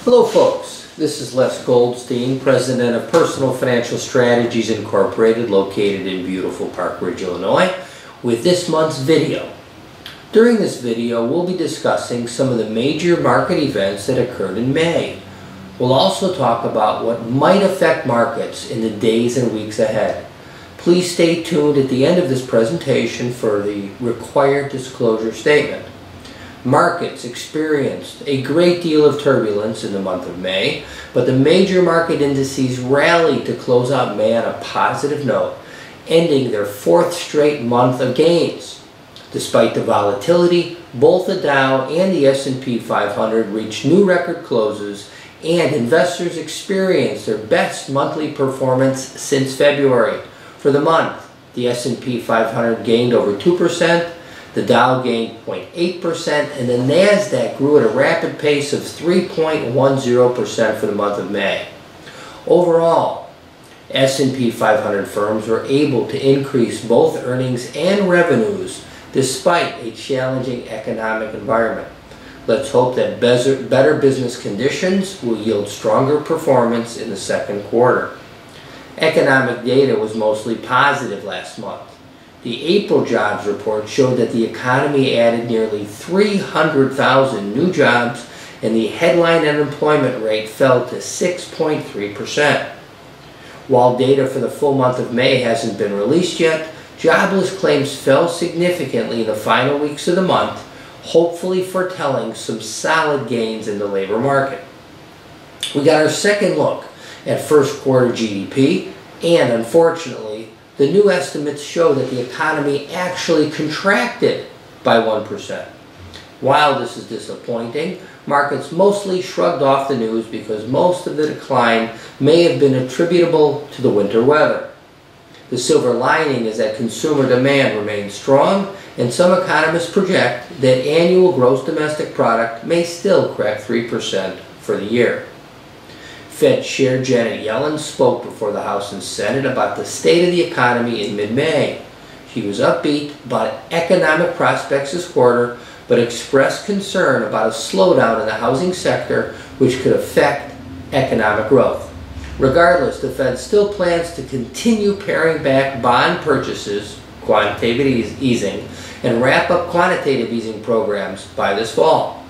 Hello folks, this is Les Goldstein, President of Personal Financial Strategies Incorporated, located in beautiful Park Ridge, Illinois, with this month's video. During this video, we'll be discussing some of the major market events that occurred in May. We'll also talk about what might affect markets in the days and weeks ahead. Please stay tuned at the end of this presentation for the required disclosure statement. Markets experienced a great deal of turbulence in the month of May, but the major market indices rallied to close out May on a positive note, ending their fourth straight month of gains. Despite the volatility, both the Dow and the S&P 500 reached new record closes, and investors experienced their best monthly performance since February. For the month, the S&P 500 gained over 2%, the Dow gained 0.8%, and the NASDAQ grew at a rapid pace of 3.10% for the month of May. Overall, S&P 500 firms were able to increase both earnings and revenues despite a challenging economic environment. Let's hope that better business conditions will yield stronger performance in the second quarter. Economic data was mostly positive last month. The April jobs report showed that the economy added nearly 300,000 new jobs, and the headline unemployment rate fell to 6.3%. While data for the full month of May hasn't been released yet, jobless claims fell significantly in the final weeks of the month, hopefully foretelling some solid gains in the labor market. We got our second look at first quarter GDP, and unfortunately, the new estimates show that the economy actually contracted by 1%. While this is disappointing, markets mostly shrugged off the news because most of the decline may have been attributable to the winter weather. The silver lining is that consumer demand remains strong, and some economists project that annual gross domestic product may still crack 3% for the year. Fed Chair Janet Yellen spoke before the House and Senate about the state of the economy in mid-May. She was upbeat about economic prospects this quarter, but expressed concern about a slowdown in the housing sector which could affect economic growth. Regardless, the Fed still plans to continue paring back bond purchases, quantitative easing, and wrap up quantitative easing programs by this fall.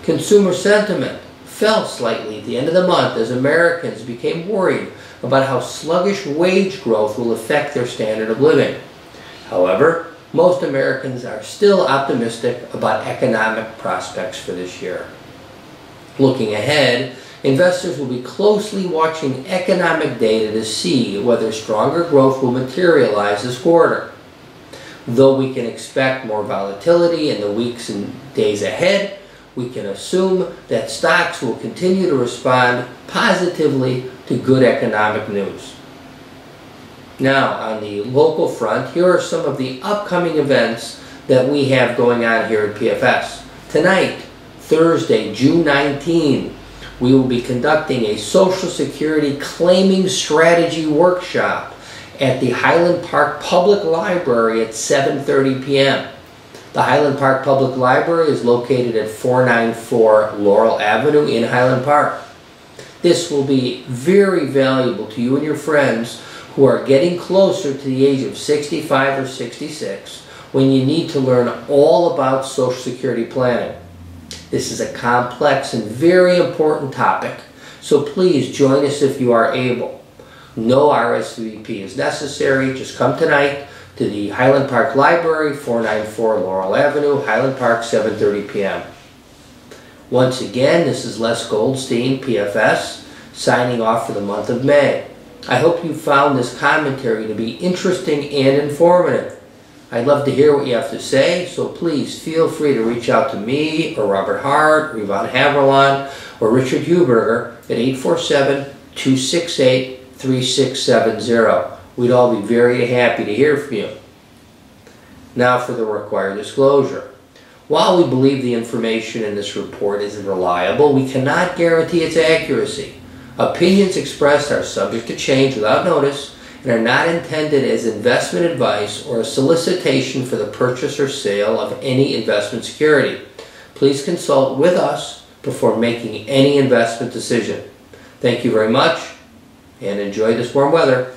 Consumer sentiment fell slightly at the end of the month as Americans became worried about how sluggish wage growth will affect their standard of living. However, most Americans are still optimistic about economic prospects for this year. Looking ahead, investors will be closely watching economic data to see whether stronger growth will materialize this quarter. Though we can expect more volatility in the weeks and days ahead, we can assume that stocks will continue to respond positively to good economic news. Now, on the local front, here are some of the upcoming events that we have going on here at PFS. Tonight, Thursday, June 19, we will be conducting a Social Security Claiming Strategy workshop at the Highland Park Public Library at 7:30 p.m. The Highland Park Public Library is located at 494 Laurel Avenue in Highland Park. This will be very valuable to you and your friends who are getting closer to the age of 65 or 66 when you need to learn all about Social Security planning. This is a complex and very important topic, so please join us if you are able. No RSVP is necessary. Just come tonight to the Highland Park Library, 494 Laurel Avenue, Highland Park, 7:30 p.m. Once again, this is Les Goldstein, PFS, signing off for the month of May. I hope you found this commentary to be interesting and informative. I'd love to hear what you have to say, so please feel free to reach out to me, or Robert Hart, or Yvonne Haverland, or Richard Huberger at 847-268-3670. We'd all be very happy to hear from you. Now for the required disclosure. While we believe the information in this report is reliable, we cannot guarantee its accuracy. Opinions expressed are subject to change without notice and are not intended as investment advice or a solicitation for the purchase or sale of any investment security. Please consult with us before making any investment decision. Thank you very much, and enjoy this warm weather.